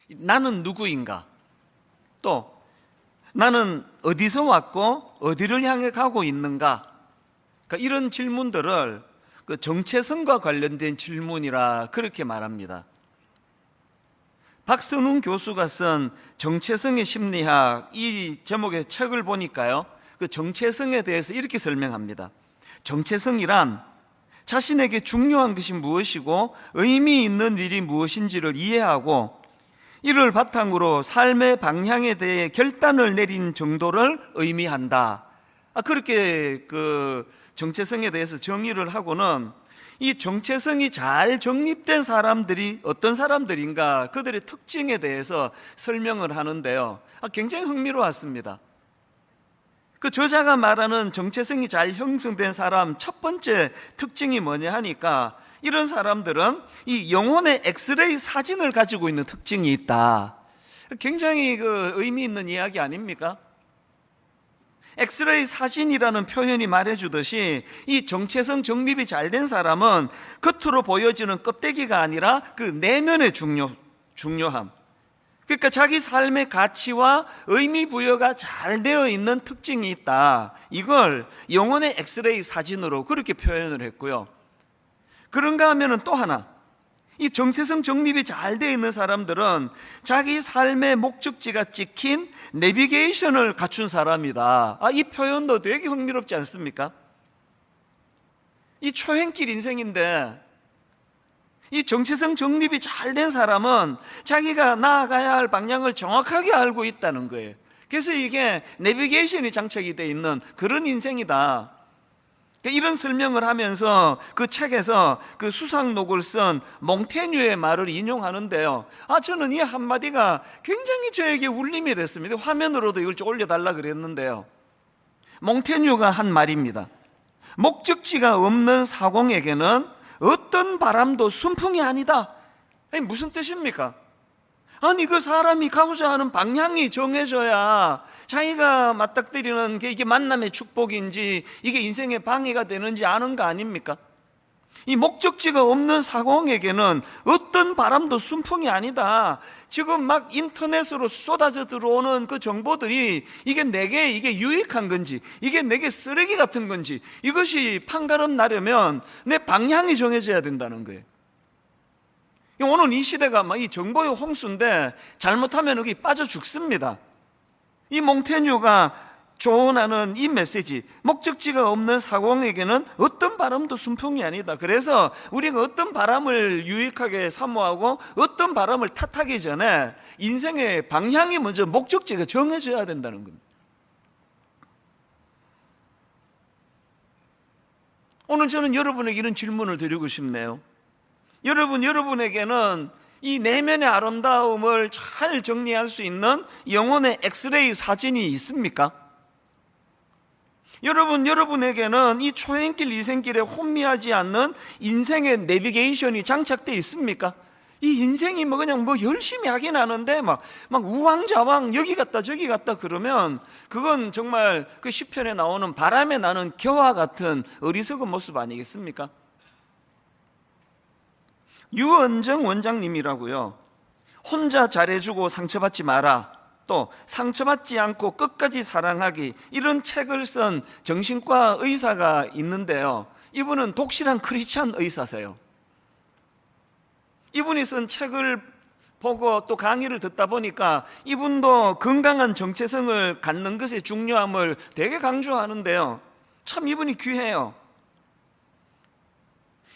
나는 누구인가? 또 나는 어디서 왔고 어디를 향해 가고 있는가? 그러니까 이런 질문들을 그 정체성과 관련된 질문이라 그렇게 말합니다. 박선웅 교수가 쓴 정체성의 심리학, 이 제목의 책을 보니까요, 그 정체성에 대해서 이렇게 설명합니다. 정체성이란 자신에게 중요한 것이 무엇이고 의미 있는 일이 무엇인지를 이해하고 이를 바탕으로 삶의 방향에 대해 결단을 내린 정도를 의미한다. 그렇게 그 정체성에 대해서 정의를 하고는 이 정체성이 잘 정립된 사람들이 어떤 사람들인가, 그들의 특징에 대해서 설명을 하는데요, 굉장히 흥미로웠습니다. 그 저자가 말하는 정체성이 잘 형성된 사람 첫 번째 특징이 뭐냐 하니까, 이런 사람들은 이 영혼의 엑스레이 사진을 가지고 있는 특징이 있다. 굉장히 그 의미 있는 이야기 아닙니까? 엑스레이 사진이라는 표현이 말해주듯이 이 정체성 정립이 잘 된 사람은 겉으로 보여지는 껍데기가 아니라 그 내면의 중요함, 그러니까 자기 삶의 가치와 의미 부여가 잘 되어 있는 특징이 있다. 이걸 영혼의 엑스레이 사진으로 그렇게 표현을 했고요. 그런가 하면은 또 하나, 이 정체성 정립이 잘 되어 있는 사람들은 자기 삶의 목적지가 찍힌 내비게이션을 갖춘 사람이다. 이 표현도 되게 흥미롭지 않습니까? 이 초행길 인생인데 이 정체성 정립이 잘 된 사람은 자기가 나아가야 할 방향을 정확하게 알고 있다는 거예요. 그래서 이게 내비게이션이 장착이 되어 있는 그런 인생이다. 이런 설명을 하면서 그 책에서 그 수상록을 쓴 몽테뉴의 말을 인용하는데요, 저는 이 한마디가 굉장히 저에게 울림이 됐습니다. 화면으로도 이걸 좀 올려달라 그랬는데요, 몽테뉴가 한 말입니다. 목적지가 없는 사공에게는 어떤 바람도 순풍이 아니다. 아니, 무슨 뜻입니까? 아니, 그 사람이 가고자 하는 방향이 정해져야 자기가 맞닥뜨리는 게 이게 만남의 축복인지 이게 인생의 방해가 되는지 아는 거 아닙니까? 이 목적지가 없는 사공에게는 어떤 바람도 순풍이 아니다. 지금 막 인터넷으로 쏟아져 들어오는 그 정보들이 이게 내게 이게 유익한 건지 이게 내게 쓰레기 같은 건지 이것이 판가름 나려면 내 방향이 정해져야 된다는 거예요. 오늘 이 시대가 막 이 정보의 홍수인데 잘못하면 여기 빠져 죽습니다. 이 몽테뉴가 조언하는 이 메시지, 목적지가 없는 사공에게는 어떤 바람도 순풍이 아니다. 그래서 우리가 어떤 바람을 유익하게 사모하고 어떤 바람을 탓하기 전에 인생의 방향이 먼저 목적지가 정해져야 된다는 겁니다. 오늘 저는 여러분에게 이런 질문을 드리고 싶네요. 여러분에게는 이 내면의 아름다움을 잘 정리할 수 있는 영혼의 엑스레이 사진이 있습니까? 여러분에게는 이 초행길 이생길에 혼미하지 않는 인생의 내비게이션이 장착되어 있습니까? 이 인생이 그냥 열심히 하긴 하는데 막 우왕좌왕 여기 갔다 저기 갔다 그러면 그건 정말 그 시편에 나오는 바람에 나는 겨와 같은 어리석은 모습 아니겠습니까? 유언정 원장님이라고요, 혼자 잘해주고 상처받지 마라, 또 상처받지 않고 끝까지 사랑하기, 이런 책을 쓴 정신과 의사가 있는데요, 이분은 독실한 크리스찬 의사세요. 이분이 쓴 책을 보고 또 강의를 듣다 보니까 이분도 건강한 정체성을 갖는 것의 중요함을 되게 강조하는데요, 참 이분이 귀해요.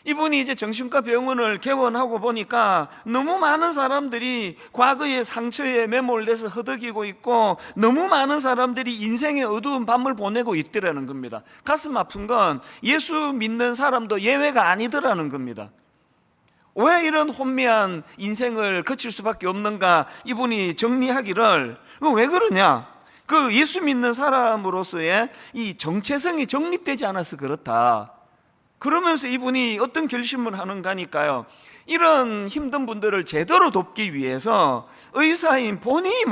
이분이 이제 정신과 병원을 개원하고 보니까 너무 많은 사람들이 과거의 상처에 매몰돼서 허덕이고 있고 너무 많은 사람들이 인생의 어두운 밤을 보내고 있더라는 겁니다. 가슴 아픈 건 예수 믿는 사람도 예외가 아니더라는 겁니다. 왜 이런 혼미한 인생을 거칠 수밖에 없는가 이분이 정리하기를, 왜 그러냐, 그 예수 믿는 사람으로서의 이 정체성이 정립되지 않아서 그렇다. 그러면서 이분이 어떤 결심을 하는가니까요, 이런 힘든 분들을 제대로 돕기 위해서 의사인 본인이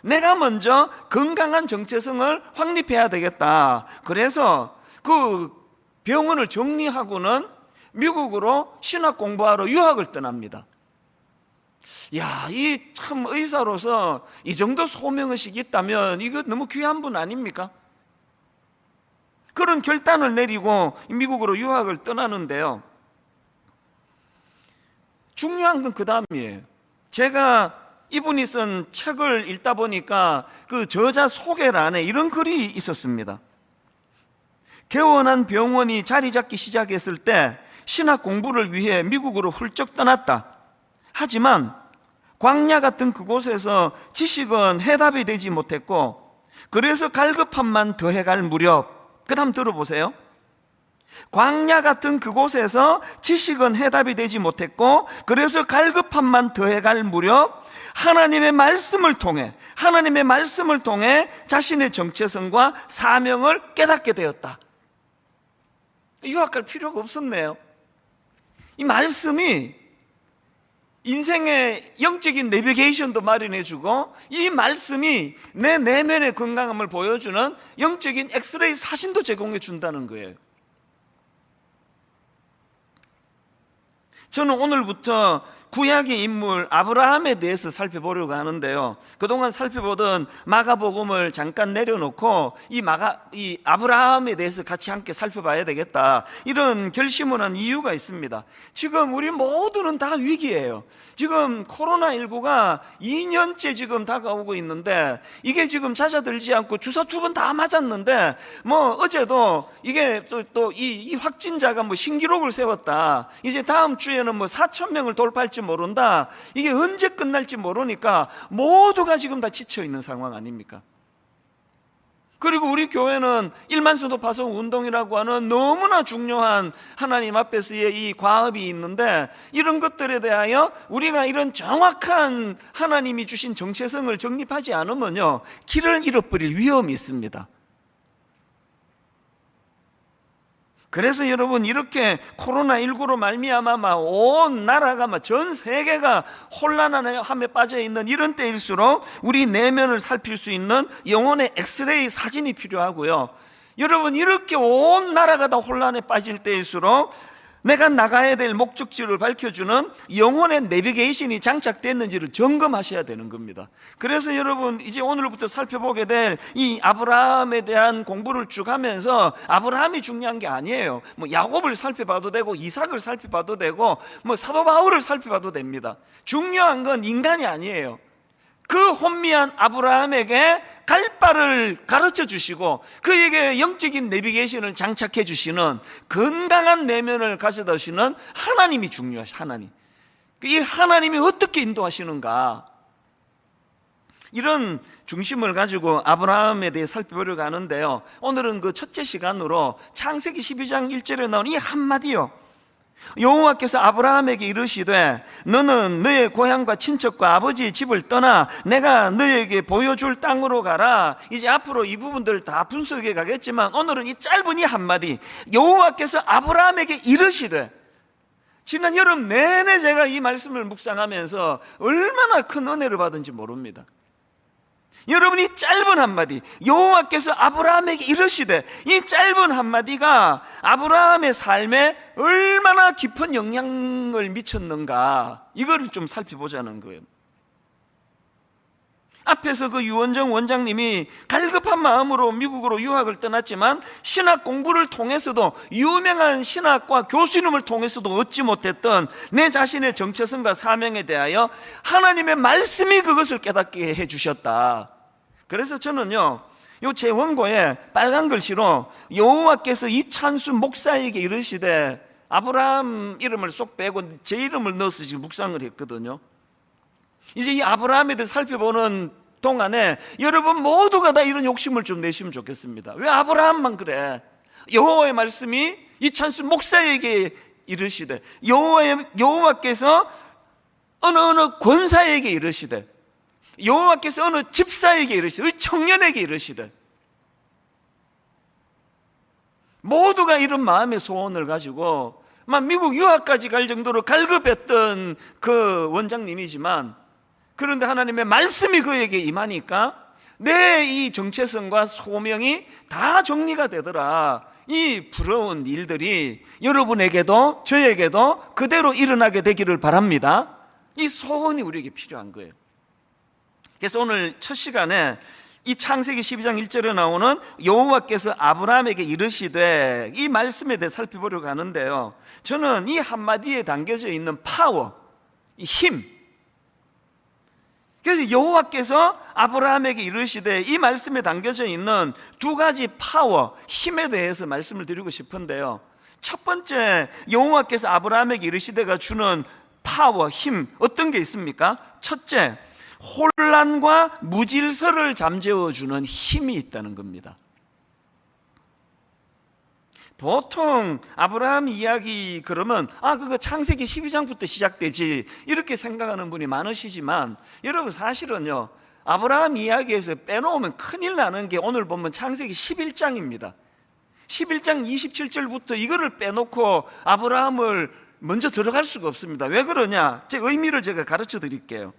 내가 먼저 건강한 정체성을 확립해야 되겠다. 그래서 그 병원을 정리하고는 미국으로 신학 공부하러 유학을 떠납니다. 야, 이 참 의사로서 이 정도 소명의식이 있다면 이거 너무 귀한 분 아닙니까? 그런 결단을 내리고 미국으로 유학을 떠나는데요, 중요한 건 그 다음이에요. 제가 이분이 쓴 책을 읽다 보니까 그 저자 소개란에 이런 글이 있었습니다. 개원한 병원이 자리 잡기 시작했을 때 신학 공부를 위해 미국으로 훌쩍 떠났다. 하지만 광야 같은 그곳에서 지식은 해답이 되지 못했고, 그래서 갈급함만 더해갈 무렵, 그 다음 들어보세요. 광야 같은 그곳에서 지식은 해답이 되지 못했고, 그래서 갈급함만 더해갈 무렵 하나님의 말씀을 통해 자신의 정체성과 사명을 깨닫게 되었다. 유학 갈 필요가 없었네요. 이 말씀이 인생의 영적인 내비게이션도 마련해주고, 이 말씀이 내 내면의 건강함을 보여주는 영적인 엑스레이 사진도 제공해 준다는 거예요. 저는 오늘부터 구약의 인물 아브라함에 대해서 살펴보려고 하는데요, 그동안 살펴보던 마가복음을 잠깐 내려놓고 이 아브라함에 대해서 같이 함께 살펴봐야 되겠다, 이런 결심을 한 이유가 있습니다. 지금 우리 모두는 다 위기예요. 지금 코로나19가 2년째 지금 다가오고 있는데, 이게 지금 잦아들지 않고 주사 2번 다 맞았는데, 어제도 이게 또 이 확진자가 신기록을 세웠다. 이제 다음 주에는 4,000명을 돌파할지 모른다. 이게 언제 끝날지 모르니까 모두가 지금 다 지쳐있는 상황 아닙니까? 그리고 우리 교회는 일만서도 파송 운동이라고 하는 너무나 중요한 하나님 앞에서의 이 과업이 있는데, 이런 것들에 대하여 우리가 이런 정확한 하나님이 주신 정체성을 정립하지 않으면요, 길을 잃어버릴 위험이 있습니다. 그래서 여러분, 이렇게 코로나19로 말미암아 온 나라가 전 세계가 혼란함에 빠져 있는 이런 때일수록 우리 내면을 살필 수 있는 영혼의 엑스레이 사진이 필요하고요, 여러분, 이렇게 온 나라가 다 혼란에 빠질 때일수록 내가 나가야 될 목적지를 밝혀주는 영혼의 내비게이션이 장착됐는지를 점검하셔야 되는 겁니다. 그래서 여러분, 이제 오늘부터 살펴보게 될 이 아브라함에 대한 공부를 쭉 하면서 아브라함이 중요한 게 아니에요. 야곱을 살펴봐도 되고 이삭을 살펴봐도 되고 사도 바울을 살펴봐도 됩니다. 중요한 건 인간이 아니에요. 그 혼미한 아브라함에게 갈 바를 가르쳐 주시고 그에게 영적인 내비게이션을 장착해 주시는 건강한 내면을 가져다 주시는 하나님이 중요하시죠. 하나님. 이 하나님이 어떻게 인도하시는가, 이런 중심을 가지고 아브라함에 대해 살펴보려고 하는데요, 오늘은 그 첫째 시간으로 창세기 12장 1절에 나온 이 한마디요. 여호와께서 아브라함에게 이르시되 너는 너의 고향과 친척과 아버지의 집을 떠나 내가 너에게 보여줄 땅으로 가라. 이제 앞으로 이 부분들 다 분석해 가겠지만 오늘은 이 짧은 이 한마디, 여호와께서 아브라함에게 이르시되, 지난 여름 내내 제가 이 말씀을 묵상하면서 얼마나 큰 은혜를 받은지 모릅니다. 여러분이 짧은 한마디, 여호와께서 아브라함에게 이르시되, 이 짧은 한마디가 아브라함의 삶에 얼마나 깊은 영향을 미쳤는가, 이걸 좀 살펴보자는 거예요. 앞에서 그 유원정 원장님이 갈급한 마음으로 미국으로 유학을 떠났지만 신학 공부를 통해서도, 유명한 신학과 교수님을 통해서도 얻지 못했던 내 자신의 정체성과 사명에 대하여 하나님의 말씀이 그것을 깨닫게 해주셨다. 그래서 저는요, 요 제 원고에 빨간 글씨로 여호와께서 이찬수 목사에게 이르시되, 아브라함 이름을 쏙 빼고 제 이름을 넣어서 지금 묵상을 했거든요. 이제 이 아브라함에 대해 살펴보는 동안에 여러분 모두가 다 이런 욕심을 좀 내시면 좋겠습니다. 왜 아브라함만 그래? 여호와의 말씀이 이찬수 목사에게 이르시되, 여호와께서 어느 권사에게 이르시되, 여호와께서 어느 집사에게 이르시되, 청년에게 이르시되, 모두가 이런 마음의 소원을 가지고 미국 유학까지 갈 정도로 갈급했던 그 원장님이지만, 그런데 하나님의 말씀이 그에게 임하니까 내 이 정체성과 소명이 다 정리가 되더라. 이 부러운 일들이 여러분에게도 저에게도 그대로 일어나게 되기를 바랍니다. 이 소원이 우리에게 필요한 거예요. 그래서 오늘 첫 시간에 이 창세기 12장 1절에 나오는 여호와께서 아브라함에게 이르시되, 이 말씀에 대해 살펴보려고 하는데요, 저는 이 한마디에 담겨져 있는 파워, 이 힘, 그래서 여호와께서 아브라함에게 이르시되, 이 말씀에 담겨져 있는 두 가지 파워, 힘에 대해서 말씀을 드리고 싶은데요, 첫 번째 여호와께서 아브라함에게 이르시되가 주는 파워, 힘, 어떤 게 있습니까? 첫째, 혼란과 무질서를 잠재워주는 힘이 있다는 겁니다. 보통 아브라함 이야기 그러면 그거 창세기 12장부터 시작되지, 이렇게 생각하는 분이 많으시지만, 여러분 사실은요, 아브라함 이야기에서 빼놓으면 큰일 나는 게 오늘 보면 창세기 11장입니다 11장 27절부터 이거를 빼놓고 아브라함을 먼저 들어갈 수가 없습니다. 왜 그러냐? 제 의미를 제가 가르쳐 드릴게요.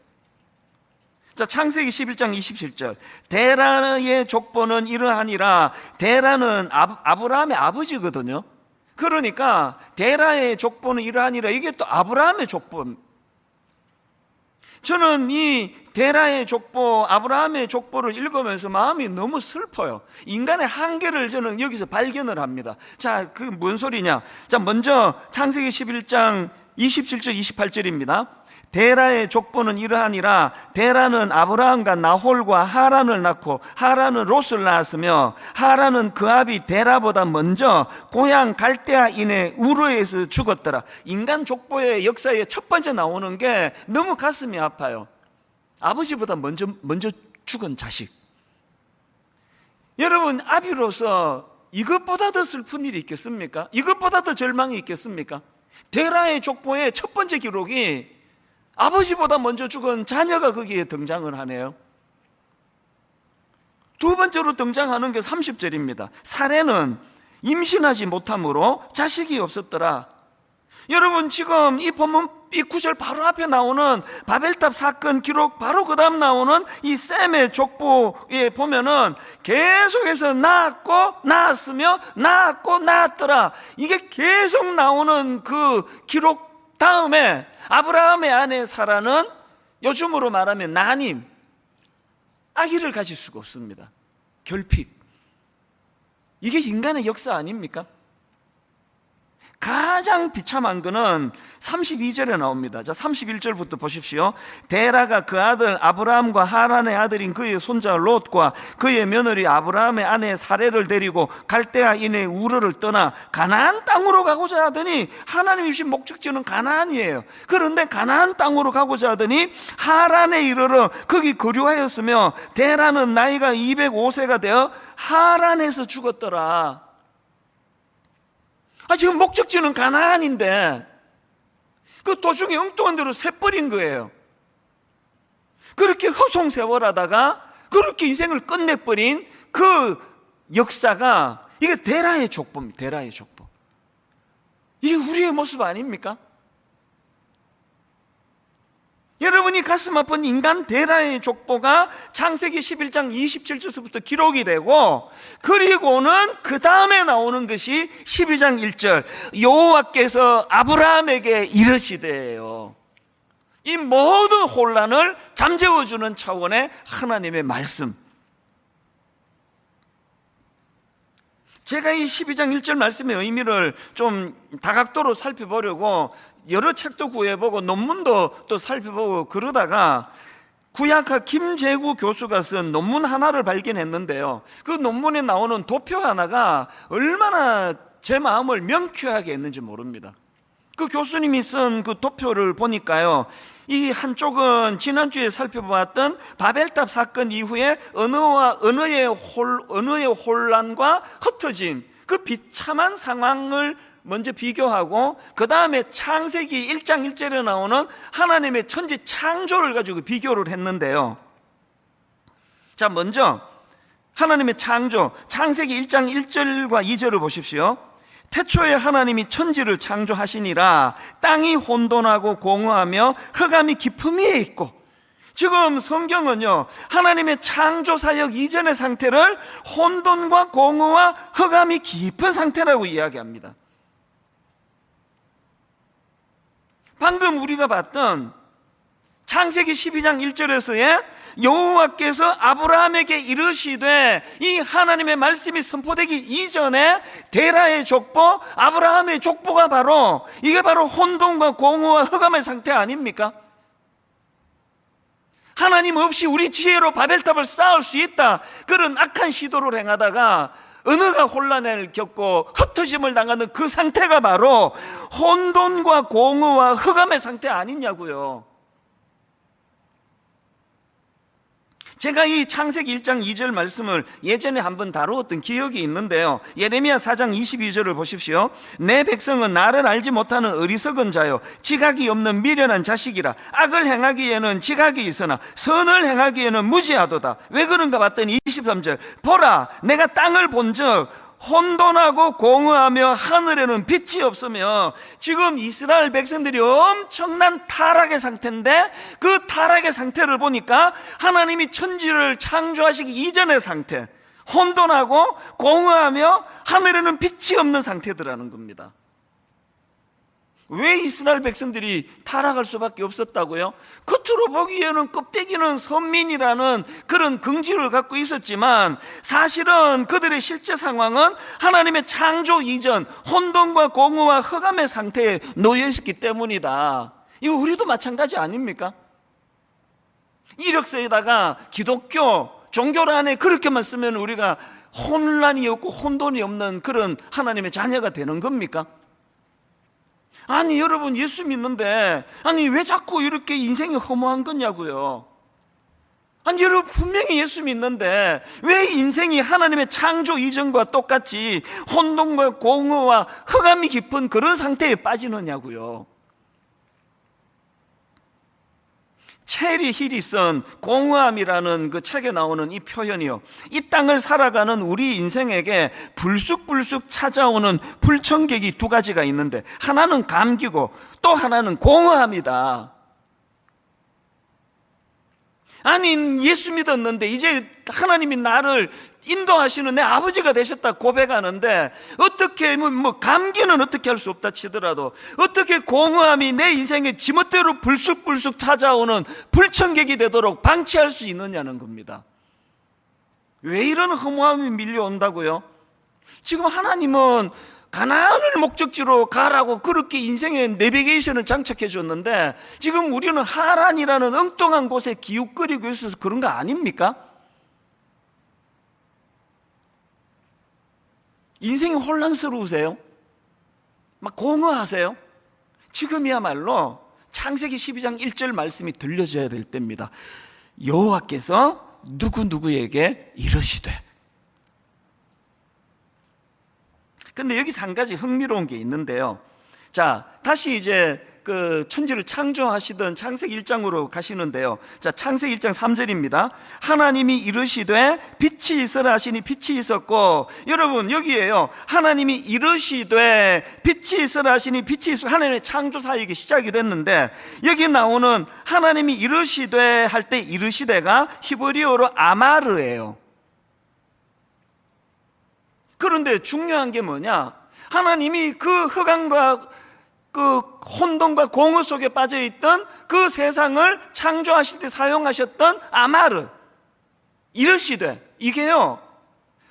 자, 창세기 11장 27절, 데라의 족보는 이러하니라. 데라는 아브라함의 아버지거든요. 그러니까 데라의 족보는 이러하니라, 이게 또 아브라함의 족보. 저는 이 데라의 족보, 아브라함의 족보를 읽으면서 마음이 너무 슬퍼요. 인간의 한계를 저는 여기서 발견을 합니다. 자, 그 뭔 소리냐? 자, 먼저 창세기 11장 27절 28절입니다 데라의 족보는 이러하니라. 데라는 아브라함과 나홀과 하란을 낳고 하란은 롯을 낳았으며, 하란은 그 아비 데라보다 먼저 고향 갈대아인의 우르에서 죽었더라. 인간 족보의 역사에 첫 번째 나오는 게 너무 가슴이 아파요. 아버지보다 먼저 죽은 자식. 여러분, 아비로서 이것보다 더 슬픈 일이 있겠습니까? 이것보다 더 절망이 있겠습니까? 데라의 족보의 첫 번째 기록이 아버지보다 먼저 죽은 자녀가 거기에 등장을 하네요. 두 번째로 등장하는 게 30절입니다 사레는 임신하지 못함으로 자식이 없었더라. 여러분, 지금 이 본문 이 구절 바로 앞에 나오는 바벨탑 사건 기록 바로 그 다음 나오는 이 셈의 족보에 보면은 계속해서 낳았고 낳았으며 낳았고 낳았더라, 이게 계속 나오는 그 기록 다음에 아브라함의 아내 사라는 요즘으로 말하면 난임, 아기를 가질 수가 없습니다. 결핍. 이게 인간의 역사 아닙니까? 가장 비참한 거는 32절에 나옵니다. 자, 31절부터 보십시오. 데라가 그 아들 아브라함과 하란의 아들인 그의 손자 롯과 그의 며느리 아브라함의 아내 사레를 데리고 갈대아인의 우르를 떠나 가나안 땅으로 가고자 하더니, 하나님이 주신 목적지는 가나안이에요. 그런데 가나안 땅으로 가고자 하더니 하란에 이르러 거기 거류하였으며, 데라는 나이가 205세가 되어 하란에서 죽었더라. 지금 목적지는 가나안인데 그 도중에 엉뚱한 대로 새버린 거예요. 그렇게 허송세월하다가 그렇게 인생을 끝내버린 그 역사가, 이게 데라의 족보입니다. 데라의 족보. 이게 우리의 모습 아닙니까? 여러분이 가슴 아픈 인간 데라의 족보가 창세기 11장 27절부터 기록이 되고, 그리고는 그 다음에 나오는 것이 12장 1절, 여호와께서 아브라함에게 이르시되요. 이 모든 혼란을 잠재워주는 차원의 하나님의 말씀. 제가 이 12장 1절 말씀의 의미를 좀 다각도로 살펴보려고 여러 책도 구해보고 논문도 또 살펴보고 그러다가 구약학 김재구 교수가 쓴 논문 하나를 발견했는데요, 그 논문에 나오는 도표 하나가 얼마나 제 마음을 명쾌하게 했는지 모릅니다. 그 교수님이 쓴 그 도표를 보니까요, 이 한쪽은 지난주에 살펴보았던 바벨탑 사건 이후에 언어의 혼란과 흩어진 그 비참한 상황을 먼저 비교하고, 그 다음에 창세기 1장 1절에 나오는 하나님의 천지 창조를 가지고 비교를 했는데요, 자, 먼저 하나님의 창조, 창세기 1장 1절과 2절을 보십시오. 태초에 하나님이 천지를 창조하시니라. 땅이 혼돈하고 공허하며 흑암이 깊음 위에 있고. 지금 성경은요, 하나님의 창조 사역 이전의 상태를 혼돈과 공허와 흑암이 깊은 상태라고 이야기합니다. 방금 우리가 봤던 창세기 12장 1절에서의 여호와께서 아브라함에게 이르시되, 이 하나님의 말씀이 선포되기 이전에 데라의 족보, 아브라함의 족보가 바로 이게 바로 혼돈과 공허와 흑암의 상태 아닙니까? 하나님 없이 우리 지혜로 바벨탑을 쌓을 수 있다, 그런 악한 시도를 행하다가 언어가 혼란을 겪고 흩어짐을 당하는 그 상태가 바로 혼돈과 공허와 흑암의 상태 아니냐고요. 제가 이 창세기 1장 2절 말씀을 예전에 한번 다루었던 기억이 있는데요, 예레미야 4장 22절을 보십시오. 내 백성은 나를 알지 못하는 어리석은 자요, 지각이 없는 미련한 자식이라. 악을 행하기에는 지각이 있으나 선을 행하기에는 무지하도다. 왜 그런가 봤더니 23절, 보라 내가 땅을 본즉 혼돈하고 공허하며 하늘에는 빛이 없으며. 지금 이스라엘 백성들이 엄청난 타락의 상태인데, 그 타락의 상태를 보니까 하나님이 천지를 창조하시기 이전의 상태, 혼돈하고 공허하며 하늘에는 빛이 없는 상태더라는 겁니다. 왜 이스라엘 백성들이 타락할 수밖에 없었다고요? 겉으로 보기에는 껍데기는 선민이라는 그런 긍지를 갖고 있었지만, 사실은 그들의 실제 상황은 하나님의 창조 이전 혼돈과 공허와 흑암의 상태에 놓여 있었기 때문이다. 이거 우리도 마찬가지 아닙니까? 이력서에다가 기독교 종교를 안에 그렇게만 쓰면 우리가 혼란이 없고 혼돈이 없는 그런 하나님의 자녀가 되는 겁니까? 아니 여러분, 예수 믿는데 아니 왜 자꾸 이렇게 인생이 허무한 거냐고요. 아니 여러분, 분명히 예수 믿는데 왜 인생이 하나님의 창조 이전과 똑같이 혼돈과 공허와 흑암이 깊은 그런 상태에 빠지느냐고요. 체리 힐이 쓴 공허함이라는 그 책에 나오는 이 표현이요, 이 땅을 살아가는 우리 인생에게 불쑥불쑥 찾아오는 불청객이 두 가지가 있는데, 하나는 감기고 또 하나는 공허함이다. 아니 예수 믿었는데 이제 하나님이 나를 인도하시는 내 아버지가 되셨다 고백하는데, 어떻게 감기는 어떻게 할 수 없다 치더라도 어떻게 공허함이 내 인생에 지멋대로 불쑥불쑥 찾아오는 불청객이 되도록 방치할 수 있느냐는 겁니다. 왜 이런 허무함이 밀려온다고요? 지금 하나님은 가나안을 목적지로 가라고 그렇게 인생의 내비게이션을 장착해 줬는데, 지금 우리는 하란이라는 엉뚱한 곳에 기웃거리고 있어서 그런 거 아닙니까? 인생이 혼란스러우세요? 막 공허하세요? 지금이야말로 창세기 12장 1절 말씀이 들려줘야 될 때입니다. 여호와께서 누구누구에게 이르시되. 근데 여기서 한 가지 흥미로운 게 있는데요, 자 다시 이제 그 천지를 창조하시던 창세기 1장으로 가시는데요, 자 창세기 1장 3절입니다. 하나님이 이르시되 빛이 있으라 하시니 빛이 있었고. 여러분 여기에요, 하나님이 이르시되 빛이 있으라 하시니 빛이 있어, 하나님의 창조 사역이 시작이 됐는데, 여기 나오는 하나님이 이르시되 할 때 이르시되가 히브리어로 아마르예요. 그런데 중요한 게 뭐냐, 하나님이 그 흑암과 그 혼돈과 공허 속에 빠져있던 그 세상을 창조하실 때 사용하셨던 아마르, 이르시되, 이게요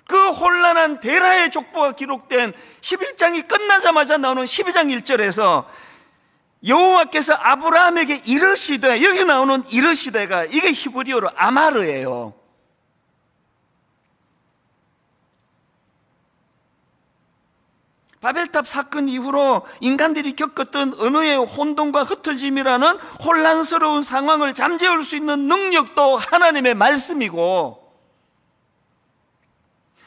그 혼란한 데라의 족보가 기록된 11장이 끝나자마자 나오는 12장 1절에서 여호와께서 아브라함에게 이르시되, 여기 나오는 이르시되가 이게 히브리어로 아마르예요. 바벨탑 사건 이후로 인간들이 겪었던 언어의 혼돈과 흩어짐이라는 혼란스러운 상황을 잠재울 수 있는 능력도 하나님의 말씀이고,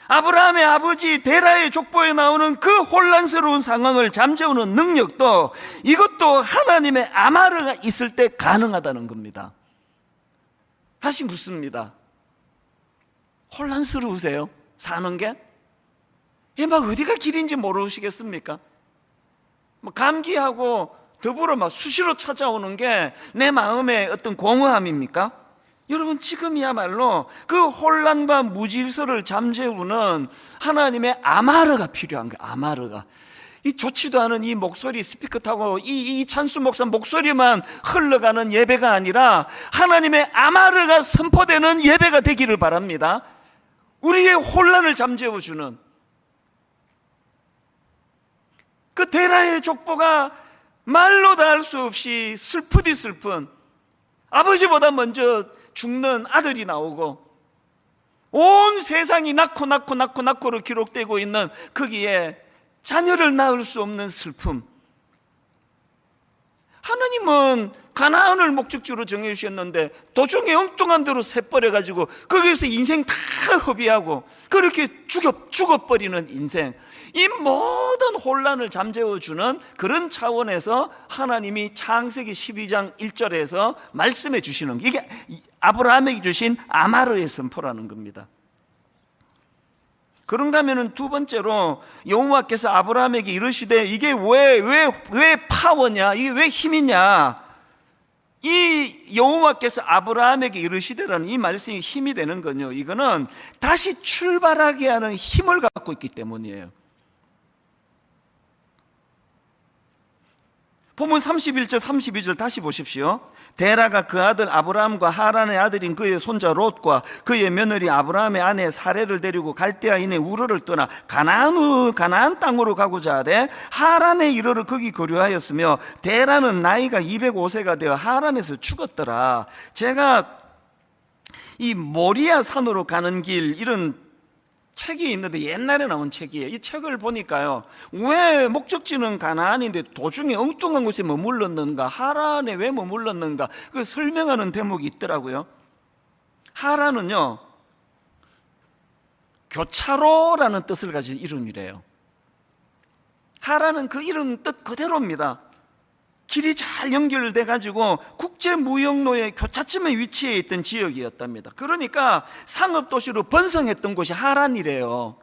아브라함의 아버지 데라의 족보에 나오는 그 혼란스러운 상황을 잠재우는 능력도, 이것도 하나님의 아마르가 있을 때 가능하다는 겁니다. 다시 묻습니다. 혼란스러우세요? 사는 게? 막 어디가 길인지 모르시겠습니까? 감기하고 더불어 막 수시로 찾아오는 게 내 마음의 어떤 공허함입니까? 여러분 지금이야말로 그 혼란과 무질서를 잠재우는 하나님의 아마르가 필요한 거예요. 아마르가. 이 좋지도 않은 이 목소리 스피커 타고 이 찬수 목사 목소리만 흘러가는 예배가 아니라 하나님의 아마르가 선포되는 예배가 되기를 바랍니다. 우리의 혼란을 잠재워주는 그 데라의 족보가 말로 다 할 수 없이 슬프디 슬픈 아버지보다 먼저 죽는 아들이 나오고 온 세상이 낳고로 기록되고 있는 거기에 자녀를 낳을 수 없는 슬픔. 하나님은 가나안을 목적지로 정해주셨는데 도중에 엉뚱한 대로 새버려가지고 거기에서 인생 다 허비하고 그렇게 죽어버리는 인생, 이 모든 혼란을 잠재워주는 그런 차원에서 하나님이 창세기 12장 1절에서 말씀해 주시는 게 이게 아브라함에게 주신 아마르의 선포라는 겁니다. 그런가 하면은 두 번째로 여호와께서 아브라함에게 이르시되 이게 왜 파워냐, 이게 왜 힘이냐, 이 여호와께서 아브라함에게 이르시되라는 이 말씀이 힘이 되는 건요, 이거는 다시 출발하게 하는 힘을 갖고 있기 때문이에요. 본문 31절 32절 다시 보십시오. 데라가 그 아들 아브라함과 하란의 아들인 그의 손자 롯과 그의 며느리 아브라함의 아내 사레를 데리고 갈대아인의 우르를 떠나 가나안 땅으로 가고자 하되 하란에 이르러 거기 거류하였으며 데라는 나이가 205세가 되어 하란에서 죽었더라. 제가 이 모리아 산으로 가는 길 이런 책이 있는데 옛날에 나온 책이에요. 이 책을 보니까요, 왜 목적지는 가나안인데 도중에 엉뚱한 곳에 머물렀는가, 하란에 왜 머물렀는가, 그 설명하는 대목이 있더라고요. 하란은요, 교차로라는 뜻을 가진 이름이래요. 하란은 그 이름 뜻 그대로입니다. 길이 잘 연결돼 가지고 국제무역로의 교차점에 위치해 있던 지역이었답니다. 그러니까 상업도시로 번성했던 곳이 하란이래요.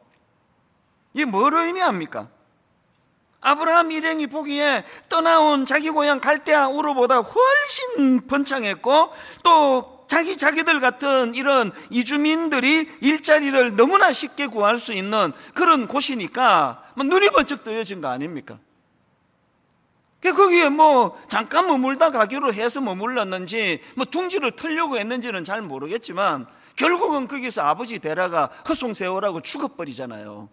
이게 뭘 의미합니까? 아브라함 일행이 보기에 떠나온 자기 고향 갈대아 우르보다 훨씬 번창했고, 또 자기들 같은 이런 이주민들이 일자리를 너무나 쉽게 구할 수 있는 그런 곳이니까 눈이 번쩍 뜨여진 거 아닙니까? 거기에 뭐 잠깐 머물다 가기로 해서 머물렀는지 뭐 둥지를 틀려고 했는지는 잘 모르겠지만 결국은 거기서 아버지 데라가 헛송세월하고 죽어버리잖아요.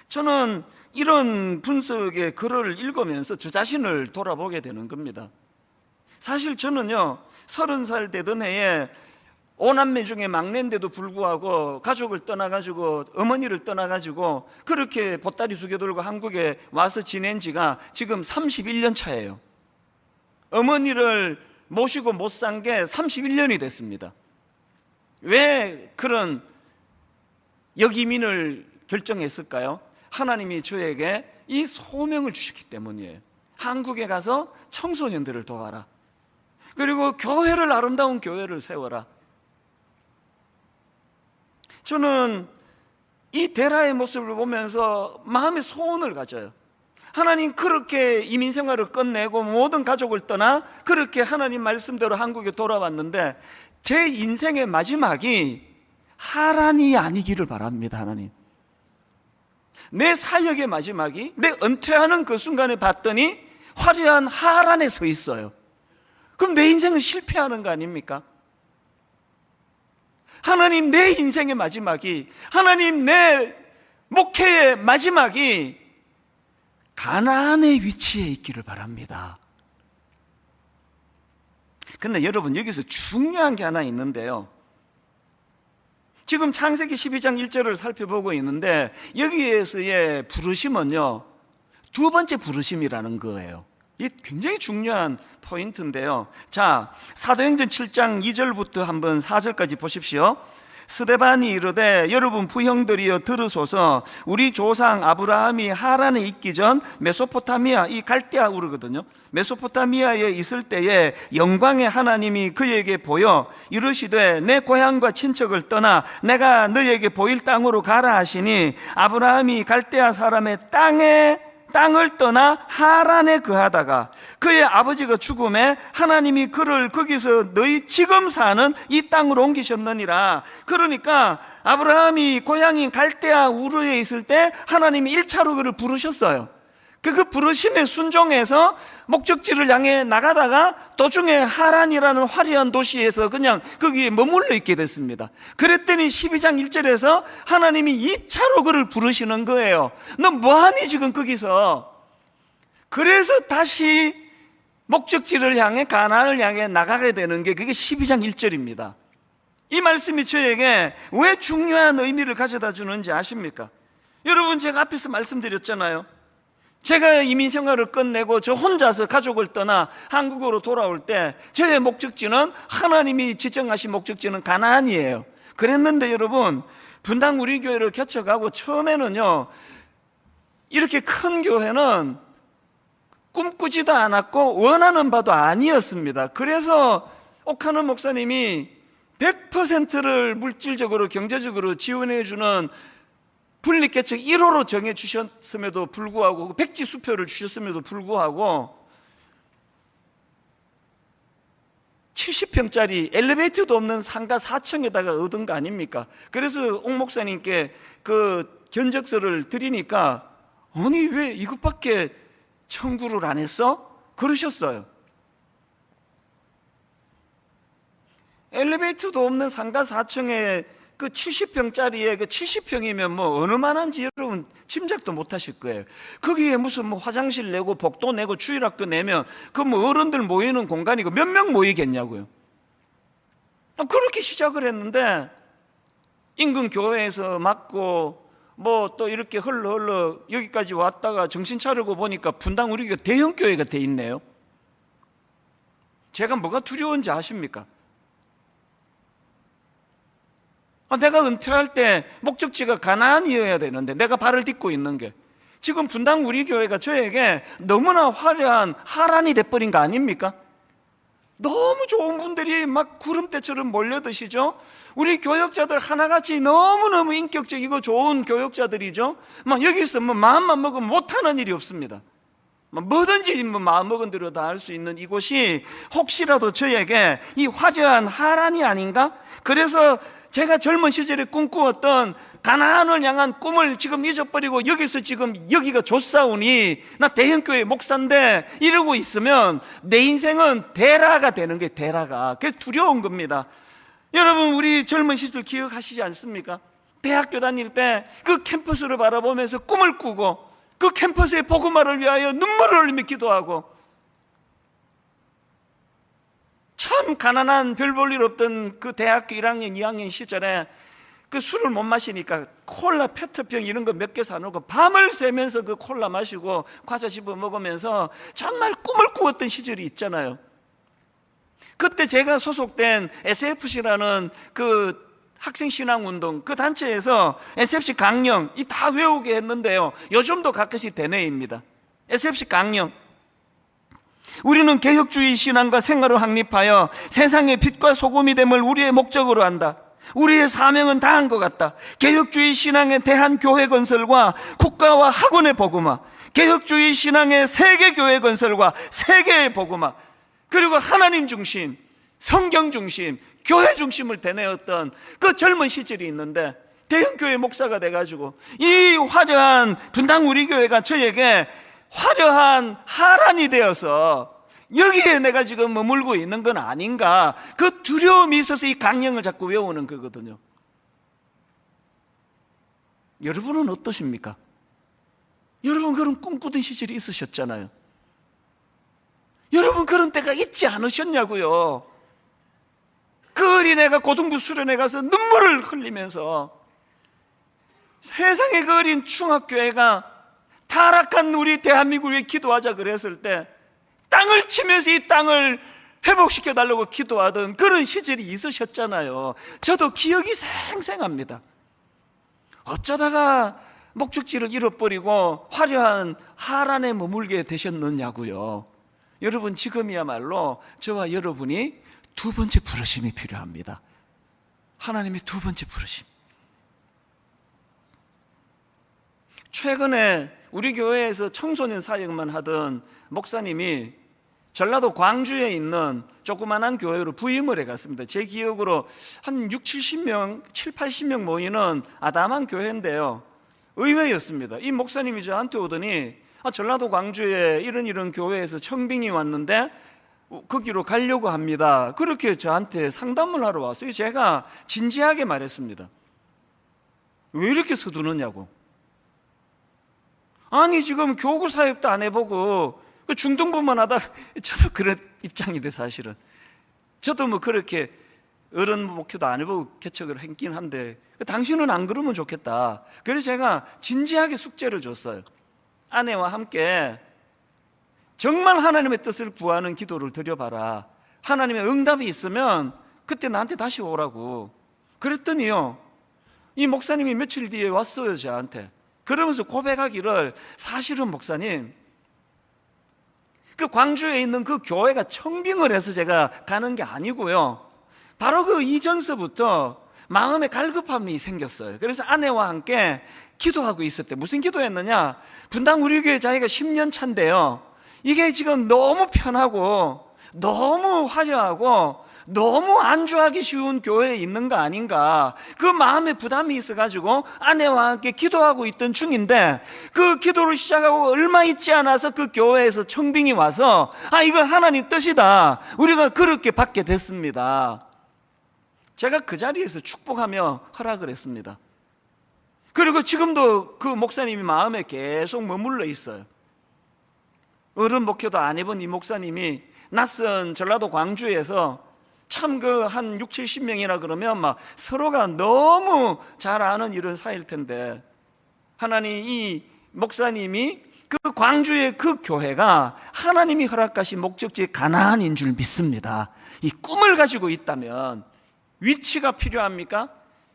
저는 이런 분석의 글을 읽으면서 저 자신을 돌아보게 되는 겁니다. 사실 저는요, 30살 되던 해에 5남매 중에 막내인데도 불구하고 가족을 떠나가지고, 어머니를 떠나가지고 그렇게 보따리 2개 들고 한국에 와서 지낸 지가 지금 31년 차예요. 어머니를 모시고 못 산 게 31년이 됐습니다. 왜 그런 역이민을 결정했을까요? 하나님이 저에게 이 소명을 주셨기 때문이에요. 한국에 가서 청소년들을 도와라, 그리고 교회를, 아름다운 교회를 세워라. 저는 이 데라의 모습을 보면서 마음의 소원을 가져요. 하나님, 그렇게 이민 생활을 끝내고 모든 가족을 떠나 그렇게 하나님 말씀대로 한국에 돌아왔는데 제 인생의 마지막이 하란이 아니기를 바랍니다. 하나님, 내 사역의 마지막이, 내 은퇴하는 그 순간에 봤더니 화려한 하란에 서 있어요. 그럼 내 인생은 실패하는 거 아닙니까? 하나님, 내 인생의 마지막이, 하나님, 내 목회의 마지막이 가나안의 위치에 있기를 바랍니다. 근데 여러분, 여기서 중요한 게 하나 있는데요, 지금 창세기 12장 1절을 살펴보고 있는데 여기에서의 부르심은요, 두 번째 부르심이라는 거예요. 이게 굉장히 중요한 포인트인데요. 자, 사도행전 7장 2절부터 한번 4절까지 보십시오. 스데반이 이르되 여러분 부형들이여 들으소서. 우리 조상 아브라함이 하란에 있기 전 메소포타미아, 이 갈대아 우르거든요, 메소포타미아에 있을 때에 영광의 하나님이 그에게 보여 이르시되 내 고향과 친척을 떠나 내가 너에게 보일 땅으로 가라 하시니 아브라함이 갈대아 사람의 땅을 떠나 하란에 거하다가 그의 아버지가 죽음에 하나님이 그를 거기서 너희 지금 사는 이 땅으로 옮기셨느니라. 그러니까 아브라함이 고향인 갈대아 우르에 있을 때 하나님이 1차로 그를 부르셨어요. 그 부르심에 순종해서 목적지를 향해 나가다가 도중에 하란이라는 화려한 도시에서 그냥 거기에 머물러 있게 됐습니다. 그랬더니 12장 1절에서 하나님이 2차로 그를 부르시는 거예요. 너 뭐하니 지금 거기서? 그래서 다시 목적지를 향해 가나안을 향해 나가게 되는 게 그게 12장 1절입니다. 이 말씀이 저에게 왜 중요한 의미를 가져다 주는지 아십니까? 여러분, 제가 앞에서 말씀드렸잖아요. 제가 이민 생활을 끝내고 저 혼자서 가족을 떠나 한국으로 돌아올 때 저의 목적지는, 하나님이 지정하신 목적지는 가나안이에요. 그랬는데 여러분, 분당 우리 교회를 개척하고 처음에는요, 이렇게 큰 교회는 꿈꾸지도 않았고 원하는 바도 아니었습니다. 그래서 옥하는 목사님이 100%를 물질적으로 경제적으로 지원해 주는 분리개척 1호로 정해 주셨음에도 불구하고, 백지 수표를 주셨음에도 불구하고 70평짜리 엘리베이터도 없는 상가 4층에다가 얻은 거 아닙니까? 그래서 옥 목사님께 그 견적서를 드리니까, 아니 왜 이것밖에 청구를 안 했어? 그러셨어요. 엘리베이터도 없는 상가 4층에 그 70평짜리에 그 70평이면 뭐 어느 만한지 여러분 짐작도 못 하실 거예요. 거기에 무슨 뭐 화장실 내고 복도 내고 주일학교 내면 그 뭐 어른들 모이는 공간이고 몇 명 모이겠냐고요. 그렇게 시작을 했는데 인근 교회에서 맞고 뭐 또 이렇게 흘러 여기까지 왔다가 정신 차리고 보니까 분당 우리 교회 대형 교회가 돼 있네요. 제가 뭐가 두려운지 아십니까? 내가 은퇴할 때 목적지가 가나안이어야 되는데 내가 발을 딛고 있는 게 지금 분당 우리 교회가 저에게 너무나 화려한 하란이 돼버린 거 아닙니까? 너무 좋은 분들이 막 구름대처럼 몰려드시죠? 우리 교역자들 하나같이 너무너무 인격적이고 좋은 교역자들이죠? 막 여기서 뭐 마음만 먹으면 못하는 일이 없습니다. 뭐든지 뭐 마음 먹은 대로 다 할 수 있는 이곳이 혹시라도 저에게 이 화려한 하란이 아닌가? 그래서 제가 젊은 시절에 꿈꾸었던 가나안을 향한 꿈을 지금 잊어버리고 여기서 지금 여기가 좋사오니 나 대형교회 목사인데 이러고 있으면 내 인생은 대라가 되는 게 대라가. 그게 두려운 겁니다. 여러분, 우리 젊은 시절 기억하시지 않습니까? 대학교 다닐 때 그 캠퍼스를 바라보면서 꿈을 꾸고 그 캠퍼스의 복음화를 위하여 눈물을 흘리며 기도하고, 참 가난한 별 볼 일 없던 그 대학교 1학년 2학년 시절에 그 술을 못 마시니까 콜라 페트병 이런 거 몇 개 사놓고 밤을 새면서 그 콜라 마시고 과자 집어 먹으면서 정말 꿈을 꾸었던 시절이 있잖아요. 그때 제가 소속된 SFC라는 그 학생신앙운동 그 단체에서 SFC 강령 이 다 외우게 했는데요, 요즘도 가끔씩 대내입니다. SFC 강령, 우리는 개혁주의 신앙과 생활을 확립하여 세상의 빛과 소금이 됨을 우리의 목적으로 한다. 우리의 사명은 다한 것 같다. 개혁주의 신앙의 대한 교회 건설과 국가와 학원의 복음화, 개혁주의 신앙의 세계교회 건설과 세계의 복음화, 그리고 하나님 중심, 성경 중심, 교회 중심을 되뇌었던 그 젊은 시절이 있는데, 대형교회 목사가 돼가지고 이 화려한 분당 우리 교회가 저에게 화려한 하란이 되어서 여기에 내가 지금 머물고 있는 건 아닌가, 그 두려움이 있어서 이 강령을 자꾸 외우는 거거든요. 여러분은 어떠십니까? 여러분 그런 꿈꾸던 시절이 있으셨잖아요. 여러분 그런 때가 있지 않으셨냐고요. 그 어린애가 고등부 수련회 가서 눈물을 흘리면서 세상의 그 어린 중학교애가 타락한 우리 대한민국을 위해 기도하자 그랬을 때 땅을 치면서 이 땅을 회복시켜 달라고 기도하던 그런 시절이 있으셨잖아요. 저도 기억이 생생합니다. 어쩌다가 목적지를 잃어버리고 화려한 하란에 머물게 되셨느냐고요. 여러분, 지금이야말로 저와 여러분이 두 번째 부르심이 필요합니다. 하나님의 두 번째 부르심. 최근에 우리 교회에서 청소년 사역만 하던 목사님이 전라도 광주에 있는 조그만한 교회로 부임을 해갔습니다. 제 기억으로 한 70명, 80명 모이는 아담한 교회인데요, 의외였습니다. 이 목사님이 저한테 오더니 전라도 광주에 이런 교회에서 청빙이 왔는데 거기로 가려고 합니다. 그렇게 저한테 상담을 하러 왔어요. 제가 진지하게 말했습니다. 왜 이렇게 서두르냐고. 아니 지금 교구 사역도 안 해보고 중등부만 하다. 저도 그런 입장인데, 사실은 저도 뭐 그렇게 어른 목회도 안 해보고 개척을 했긴 한데 당신은 안 그러면 좋겠다. 그래서 제가 진지하게 숙제를 줬어요. 아내와 함께 정말 하나님의 뜻을 구하는 기도를 드려봐라. 하나님의 응답이 있으면 그때 나한테 다시 오라고. 그랬더니요, 이 목사님이 며칠 뒤에 왔어요, 저한테. 그러면서 고백하기를, 사실은 목사님, 그 광주에 있는 그 교회가 청빙을 해서 제가 가는 게 아니고요, 바로 그 이전서부터 마음에 갈급함이 생겼어요. 그래서 아내와 함께 기도하고 있었대. 무슨 기도했느냐? 분당 우리 교회 자기가 10년 차인데요, 이게 지금 너무 편하고 너무 화려하고 너무 안주하기 쉬운 교회에 있는 거 아닌가, 그 마음에 부담이 있어가지고 아내와 함께 기도하고 있던 중인데, 그 기도를 시작하고 얼마 있지 않아서 그 교회에서 청빙이 와서 이건 하나님 뜻이다, 우리가 그렇게 받게 됐습니다. 제가 그 자리에서 축복하며 허락을 했습니다. 그리고 지금도 그 목사님이 마음에 계속 머물러 있어요. 어른 목회도 안 해본 이 목사님이 낯선 전라도 광주에서 참 그 한 6, 70명이라 그러면 막 서로가 너무 잘 아는 이런 사이일 텐데, 하나님 이 목사님이 그 광주의 그 교회가 하나님이 허락하신 목적지 가나안인 줄 믿습니다. 이 꿈을 가지고 있다면 위치가 필요합니까?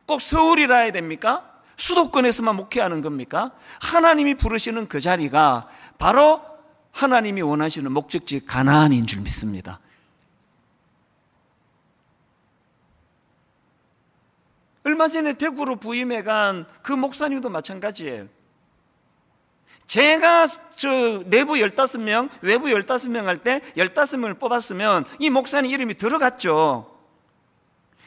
꼭 서울이라 해야 됩니까? 수도권에서만 목회하는 겁니까? 하나님이 부르시는 그 자리가 바로 하나님이 원하시는 목적지 가나안인 줄 믿습니다. 얼마 전에 대구로 부임해 간 그 목사님도 마찬가지예요. 제가 내부 15명, 외부 15명 할 때 15명을 뽑았으면 이 목사님 이름이 들어갔죠.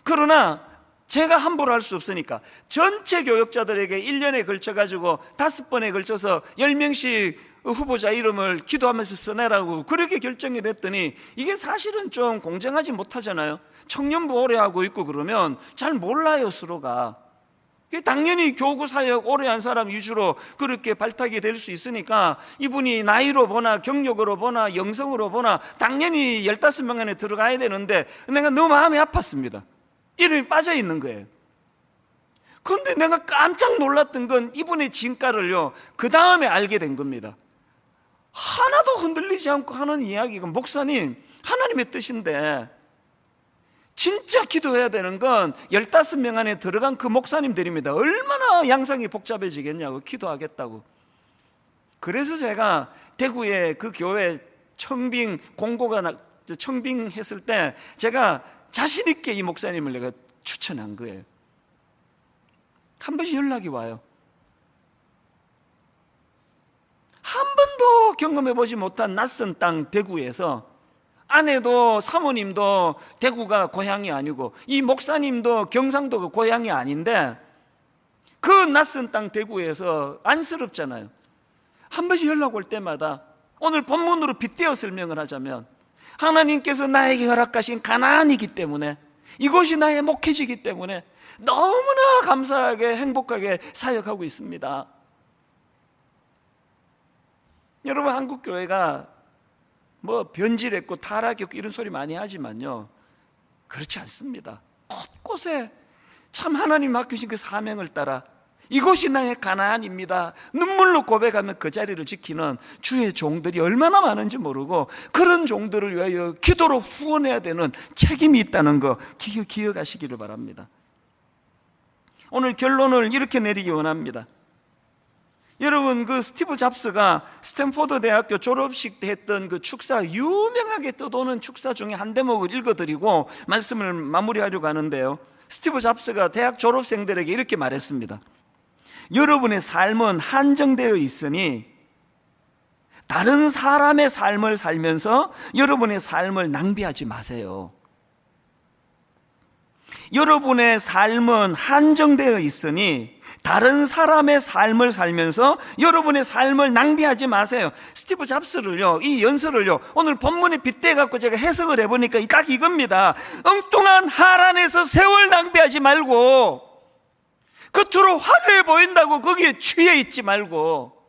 그러나 제가 함부로 할 수 없으니까 전체 교역자들에게 1년에 걸쳐가지고 5번에 걸쳐서 10명씩 후보자 이름을 기도하면서 써내라고 그렇게 결정이 됐더니, 이게 사실은 좀 공정하지 못하잖아요. 청년부 오래 하고 있고 그러면 잘 몰라요, 서로가. 당연히 교구 사역 오래 한 사람 위주로 그렇게 발탁이 될 수 있으니까, 이분이 나이로 보나 경력으로 보나 영성으로 보나 당연히 15명 안에 들어가야 되는데, 내가 너무 마음이 아팠습니다. 이름이 빠져 있는 거예요. 그런데 내가 깜짝 놀랐던 건 이분의 진가를요, 그 다음에 알게 된 겁니다. 하나도 흔들리지 않고 하는 이야기가, 목사님 하나님의 뜻인데 진짜 기도해야 되는 건 15명 안에 들어간 그 목사님들입니다. 얼마나 양상이 복잡해지겠냐고, 기도하겠다고. 그래서 제가 대구의 그 교회 청빙 공고가 청빙했을 때 제가 자신 있게 이 목사님을 내가 추천한 거예요. 한 번씩 연락이 와요. 한 번도 경험해보지 못한 낯선 땅 대구에서, 아내도 사모님도 대구가 고향이 아니고 이 목사님도 경상도가 고향이 아닌데, 그 낯선 땅 대구에서 안쓰럽잖아요. 한 번씩 연락 올 때마다, 오늘 본문으로 빗대어 설명을 하자면, 하나님께서 나에게 허락하신 가나안이기 때문에, 이곳이 나의 목회지이기 때문에 너무나 감사하게 행복하게 사역하고 있습니다. 여러분, 한국 교회가 뭐 변질했고 타락했고 이런 소리 많이 하지만요, 그렇지 않습니다. 곳곳에 참 하나님 맡기신 그 사명을 따라 이곳이 나의 가나안입니다, 눈물로 고백하며 그 자리를 지키는 주의 종들이 얼마나 많은지 모르고, 그런 종들을 위하여 기도로 후원해야 되는 책임이 있다는 거 기억하시기를 바랍니다. 오늘 결론을 이렇게 내리기 원합니다. 여러분, 그 스티브 잡스가 스탠포드 대학교 졸업식 때 했던 그 축사, 유명하게 떠도는 축사 중에 한 대목을 읽어드리고 말씀을 마무리하려고 하는데요, 스티브 잡스가 대학 졸업생들에게 이렇게 말했습니다. 여러분의 삶은 한정되어 있으니 다른 사람의 삶을 살면서 여러분의 삶을 낭비하지 마세요. 여러분의 삶은 한정되어 있으니 다른 사람의 삶을 살면서 여러분의 삶을 낭비하지 마세요. 스티브 잡스를요, 이 연설을요, 오늘 본문에 빗대 갖고 제가 해석을 해보니까 딱 이겁니다. 엉뚱한 하란에서 세월 낭비하지 말고, 겉으로 화려해 보인다고 거기에 취해 있지 말고,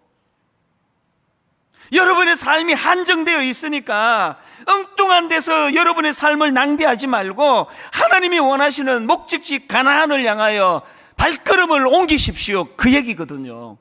여러분의 삶이 한정되어 있으니까 엉뚱한 데서 여러분의 삶을 낭비하지 말고 하나님이 원하시는 목적지 가나안을 향하여 발걸음을 옮기십시오. 그 얘기거든요.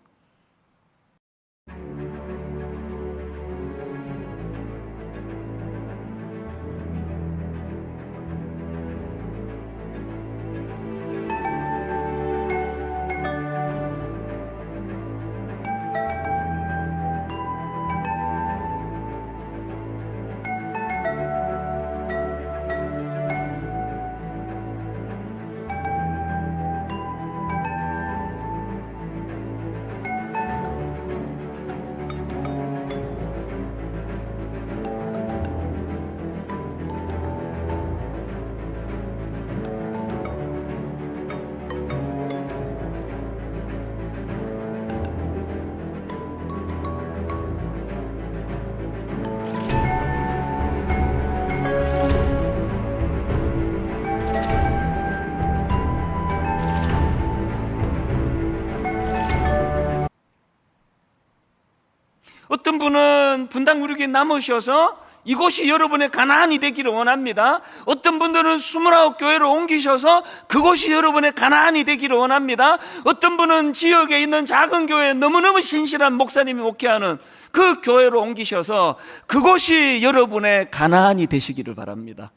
어떤 분은 분당 구역에 남으셔서 이곳이 여러분의 가나안이 되기를 원합니다. 어떤 분들은 29교회로 옮기셔서 그곳이 여러분의 가나안이 되기를 원합니다. 어떤 분은 지역에 있는 작은 교회에 너무너무 신실한 목사님이 목회하는 그 교회로 옮기셔서 그곳이 여러분의 가나안이 되시기를 바랍니다.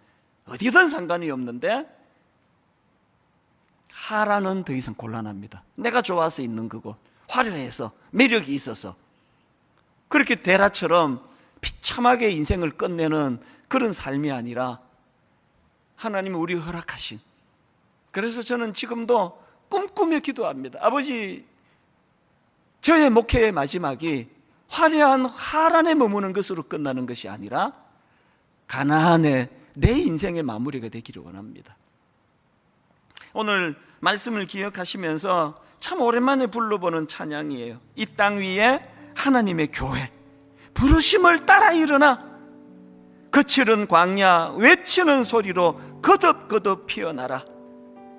어디든 상관이 없는데 하란은 더 이상 곤란합니다. 내가 좋아서 있는 그곳, 화려해서 매력이 있어서 그렇게 데라처럼 비참하게 인생을 끝내는 그런 삶이 아니라 하나님이 우리 허락하신, 그래서 저는 지금도 꿈꾸며 기도합니다. 아버지, 저의 목회의 마지막이 화려한 하란에 머무는 것으로 끝나는 것이 아니라 가나안의 내 인생의 마무리가 되기를 원합니다. 오늘 말씀을 기억하시면서 참 오랜만에 불러보는 찬양이에요. 이 땅 위에 하나님의 교회, 부르심을 따라 일어나 거칠은 광야 외치는 소리로 거듭거듭 피어나라.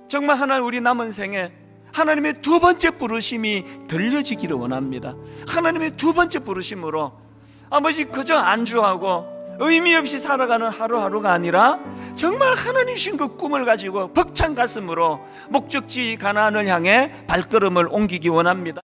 정말 하나님, 우리 남은 생에 하나님의 두 번째 부르심이 들려지기를 원합니다. 하나님의 두 번째 부르심으로 아버지, 그저 안주하고 의미 없이 살아가는 하루하루가 아니라 정말 하나님 주신 그 꿈을 가지고 벅찬 가슴으로 목적지 가나안을 향해 발걸음을 옮기기 원합니다.